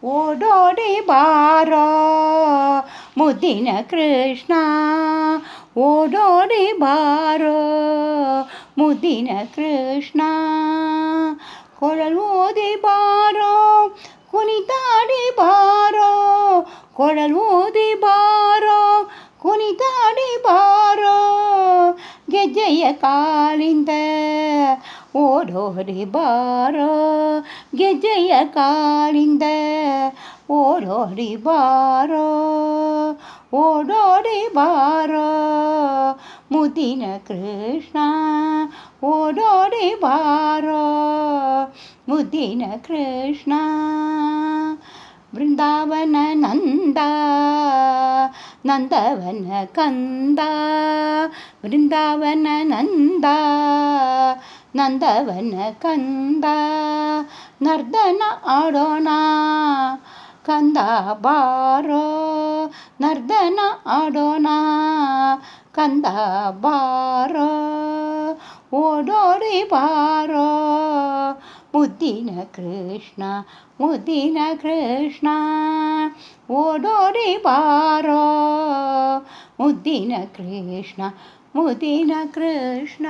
ಓಡೋಡಿ ಬಾರೋ ಮುದ್ದಿನ ಕೃಷ್ಣ, ಓಡೋಡಿ ಬಾರೋ ಮುದ್ದಿನ ಕೃಷ್ಣ. ಕೊಳಲೂದಿ ಬಾರೋ ಕುಣಿತಾಡಿ ಬಾರೋ, ಕೊಳಲೂದಿ ಬಾರೋ ಕುಣಿತಾಡಿ ಬಾರೋ, ಗೆಜ್ಜೆಯ ಕಾಲಿಂದ ಓಡೋಡಿ ಬಾರೋ, ಗೆಜ್ಜೆಯ ಕಾಲಿಂದ ಓಡೋಡಿ ಬಾರೋ, ಓಡೋಡಿ ಬಾರೋ ಮುದ್ದಿನ ಕೃಷ್ಣ, ಓಡೋಡಿ ಬಾರೋ ಮುದ್ದಿನ ಕೃಷ್ಣ. ಬೃಂದಾವನ ನಂದ ನಂದವನ ಕಂದ, ಬೃಂದಾವನ ನಂದ ನಂದವನ ಕಂದ, ನರ್ದನ ಆಡೋಣ ಕಂದ ಬಾರೋ, ನರ್ದನ ಆಡೋಣ ಕಂದ ಬಾರೋ, ಓಡೋಡಿ ಬಾರೋ ಮುದ್ದಿನ ಕೃಷ್ಣ, ಮುದ್ದಿನ ಕೃಷ್ಣ, ಓಡೋಡಿ ಬಾರೋ ಮುದ್ದಿನ ಕೃಷ್ಣ, ಮುದ್ದಿನ ಕೃಷ್ಣ.